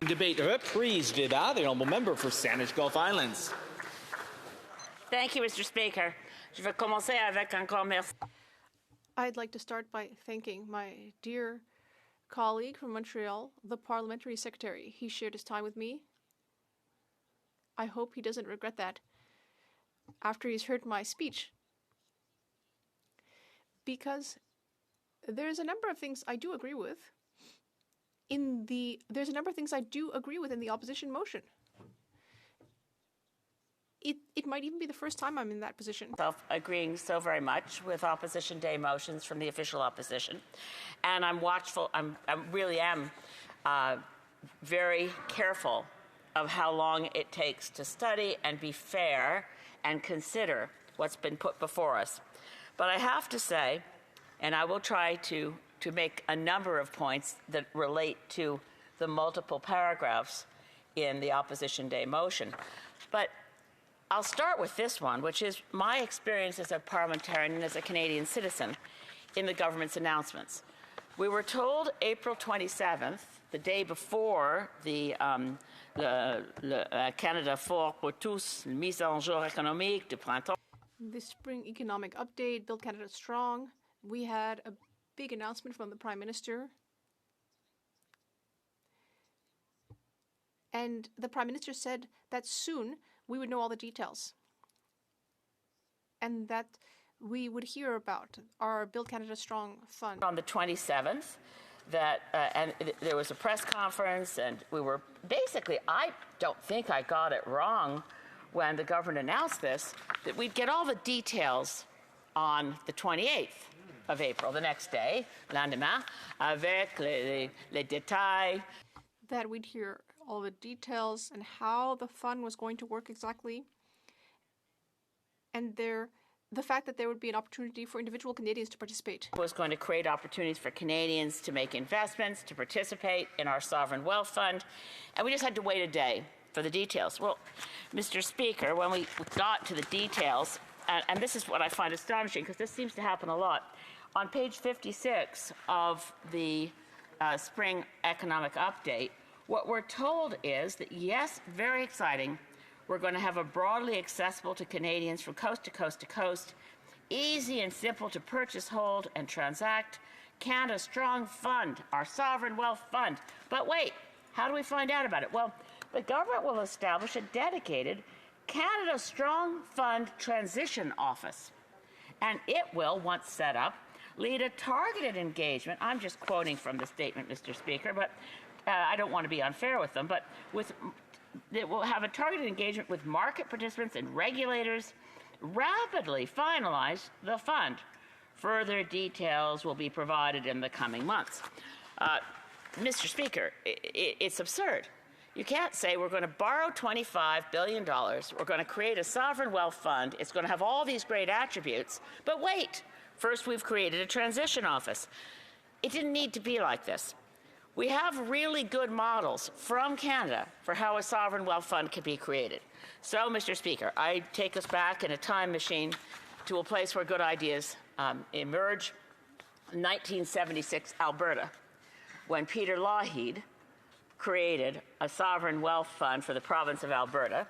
Debate reprise, débat. The honourable member for Saanich Gulf Islands. Thank you, Mr. Speaker. Je vais commencer avec encore merci. I'd like to start by thanking my dear colleague from Montreal, the parliamentary secretary. He shared his time with me. I hope he doesn't regret that after he's heard my speech. Because there's a number of things I do agree with in the opposition motion. It might even be the first time I'm in that position. Agreeing so very much with opposition day motions from the official opposition. And I'm watchful, I really am very careful of how long it takes to study and be fair and consider what's been put before us. But I have to say, and I will try to make a number of points that relate to the multiple paragraphs in the opposition day motion. But I'll start with this one, which is my experience as a parliamentarian and as a Canadian citizen in the government's announcements. We were told April 27th, the day before the Canada Fort pour tous, mise en jour économique du printemps. The spring economic update, Build Canada Strong. We had a big announcement from the Prime Minister. And the Prime Minister said that soon we would know all the details. And that we would hear about our Build Canada Strong fund. On the 27th, and there was a press conference, and we were basically, I don't think I got it wrong when the government announced this, that we'd get all the details on the 28th of April, the next day, lendemain, avec les détails. That we'd hear all the details and how the fund was going to work exactly. And the fact that there would be an opportunity for individual Canadians to participate. It was going to create opportunities for Canadians to make investments, to participate in our sovereign wealth fund, and we just had to wait a day for the details. Well, Mr. Speaker, when we got to the details, and this is what I find astonishing, because this seems to happen a lot, on page 56 of the spring economic update, what we're told is that, yes, very exciting, we're going to have a broadly accessible to Canadians from coast to coast to coast, easy and simple to purchase, hold, and transact, Canada Strong Fund, our sovereign wealth fund. But wait, how do we find out about it? Well, the government will establish a dedicated Canada Strong Fund Transition Office. And it will, once set up, lead a targeted engagement. I'm just quoting from the statement, Mr. Speaker, but I don't want to be unfair with them, but it will have a targeted engagement with market participants and regulators, rapidly finalize the fund. Further details will be provided in the coming months. Mr. Speaker, it's absurd. You can't say we're going to borrow $25 billion, we're going to create a sovereign wealth fund, it's going to have all these great attributes, but wait, first we've created a transition office. It didn't need to be like this. We have really good models from Canada for how a sovereign wealth fund can be created. So, Mr. Speaker, I take us back in a time machine to a place where good ideas emerge. 1976, Alberta, when Peter Lougheed created a sovereign wealth fund for the province of Alberta.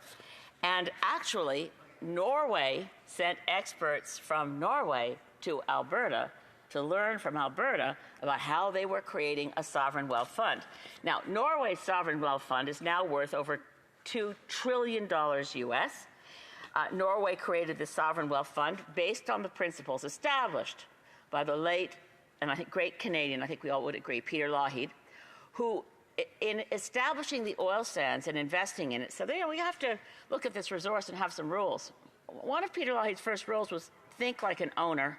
And actually, Norway sent experts from Norway to Alberta to learn from Alberta about how they were creating a sovereign wealth fund. Now, Norway's sovereign wealth fund is now worth over $2 trillion US. Norway created the sovereign wealth fund based on the principles established by the late, and I think great Canadian, I think we all would agree, Peter Lougheed, who in establishing the oil sands and investing in it said, we have to look at this resource and have some rules. One of Peter Lougheed's first rules was think like an owner.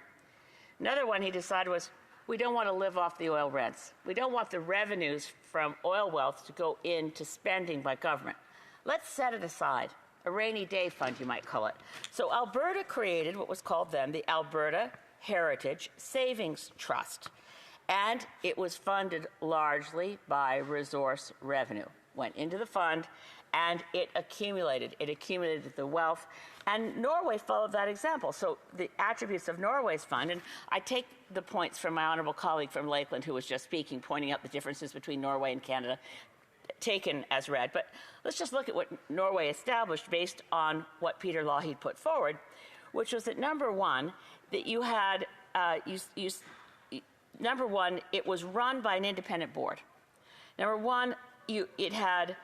Another one he decided was, we don't want to live off the oil rents. We don't want the revenues from oil wealth to go into spending by government. Let's set it aside. A rainy day fund, you might call it. So Alberta created what was called then the Alberta Heritage Savings Trust. And it was funded largely by resource revenue. Went into the fund, and it accumulated. It accumulated the wealth. And Norway followed that example. So the attributes of Norway's fund, and I take the points from my honourable colleague from Lakeland who was just speaking, pointing out the differences between Norway and Canada. taken as read. But let's just look at what Norway established based on what Peter Lougheed put forward, which was that number one, that you had, number one, it was run by an independent board. Number one, it had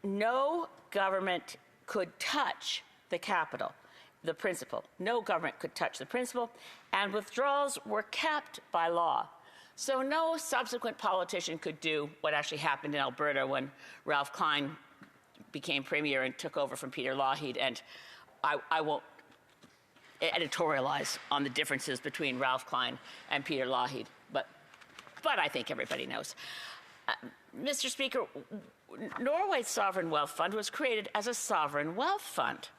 no government could touch the capital, the principal. No government could touch the principal, and withdrawals were kept by law. So no subsequent politician could do what actually happened in Alberta when Ralph Klein became premier and took over from Peter Lougheed. And I won't editorialize on the differences between Ralph Klein and Peter Lougheed, but I think everybody knows. Mr. Speaker, Norway's Sovereign Wealth Fund was created as a sovereign wealth fund.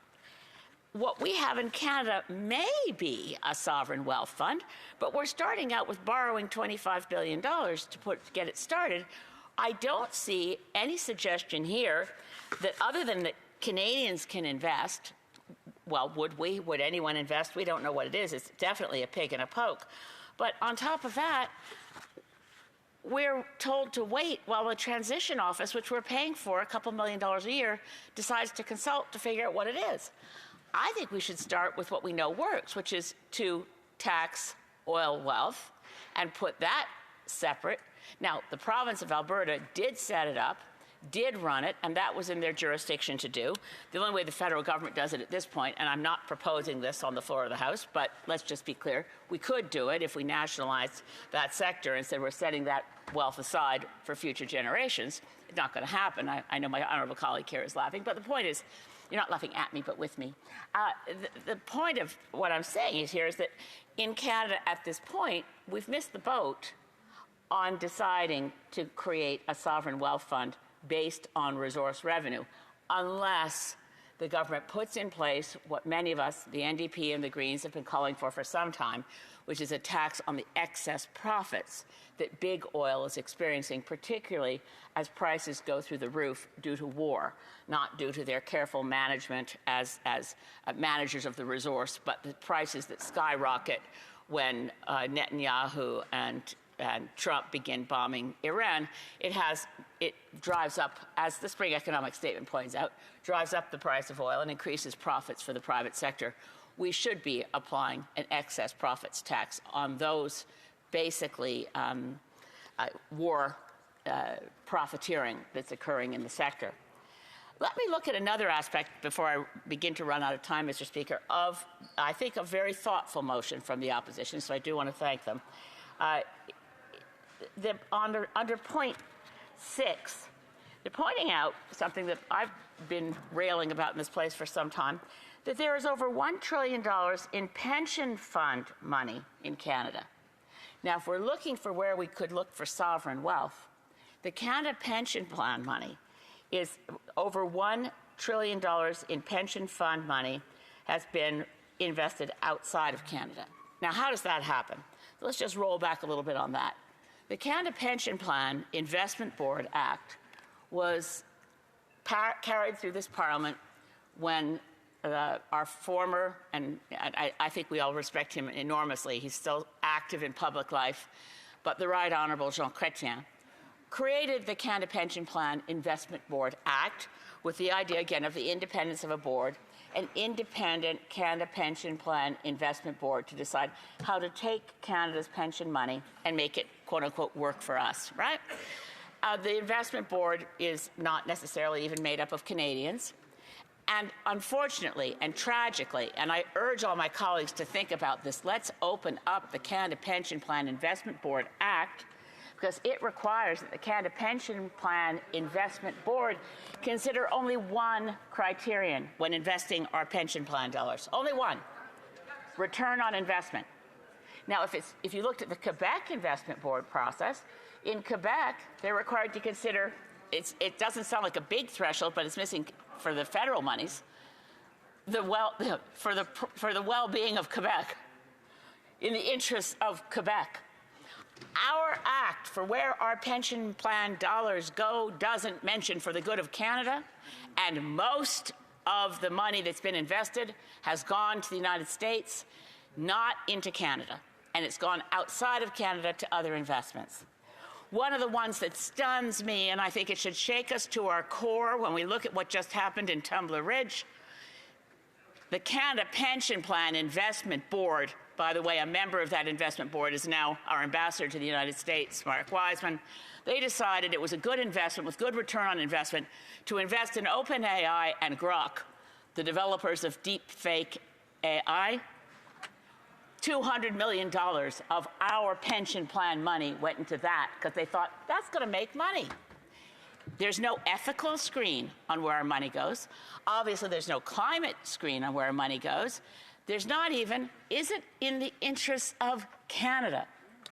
What we have in Canada may be a sovereign wealth fund, but we're starting out with borrowing $25 billion to get it started. I don't see any suggestion here that other than that Canadians can invest, well, would anyone invest? We don't know what it is. It's definitely a pig in a poke. But on top of that, we're told to wait while the transition office, which we're paying for a couple $1 million a year, decides to consult to figure out what it is. I think we should start with what we know works, which is to tax oil wealth and put that separate. Now, the province of Alberta did set it up, did run it, and that was in their jurisdiction to do. The only way the federal government does it at this point, and I'm not proposing this on the floor of the House, but let's just be clear, we could do it if we nationalized that sector and said we're setting that wealth aside for future generations. It's not going to happen. I know my honorable colleague here is laughing, but the point is, you're not laughing at me, but with me. The point of what I'm saying is that in Canada at this point, we've missed the boat on deciding to create a sovereign wealth fund based on resource revenue, unless the government puts in place what many of us, the NDP and the Greens, have been calling for some time, which is a tax on the excess profits that big oil is experiencing, particularly as prices go through the roof due to war, not due to their careful management as managers of the resource, but the prices that skyrocket when Netanyahu and Trump begin bombing Iran. It drives up, as the Spring Economic Statement points out, drives up the price of oil and increases profits for the private sector. We should be applying an excess profits tax on those basically war profiteering that's occurring in the sector. Let me look at another aspect before I begin to run out of time, Mr. Speaker, of, I think, a very thoughtful motion from the opposition, so I do want to thank them. Under point 6, they're pointing out something that I've been railing about in this place for some time, that there is over $1 trillion in pension fund money in Canada. Now, if we're looking for where we could look for sovereign wealth, the Canada Pension Plan money is over $1 trillion in pension fund money has been invested outside of Canada. Now, how does that happen? Let's just roll back a little bit on that. The Canada Pension Plan Investment Board Act was carried through this Parliament when our former, and I think we all respect him enormously, he's still active in public life, but the Right Honourable Jean Chrétien created the Canada Pension Plan Investment Board Act with the idea, again, of the independence of a board, an independent Canada Pension Plan Investment Board to decide how to take Canada's pension money and make it, quote unquote, work for us, right? The investment board is not necessarily even made up of Canadians. And unfortunately and tragically, and I urge all my colleagues to think about this, let's open up the Canada Pension Plan Investment Board Act, because it requires that the Canada Pension Plan Investment Board consider only one criterion when investing our pension plan dollars. Only one: return on investment. Now, if you looked at the Quebec Investment Board process, in Quebec, they're required to consider, it doesn't sound like a big threshold, but it's missing for the federal monies, for the well-being of Quebec, in the interests of Quebec. Our act for where our pension plan dollars go doesn't mention for the good of Canada, and most of the money that's been invested has gone to the United States, not into Canada, and it's gone outside of Canada to other investments. One of the ones that stuns me, and I think it should shake us to our core when we look at what just happened in Tumbler Ridge, the Canada Pension Plan Investment Board, by the way, a member of that investment board is now our ambassador to the United States, Mark Wiseman. They decided it was a good investment with good return on investment to invest in OpenAI and Grok, the developers of deepfake AI. $200 million of our pension plan money went into that because they thought that's going to make money. There's no ethical screen on where our money goes. Obviously, there's no climate screen on where our money goes. There's not even, is it in the interests of Canada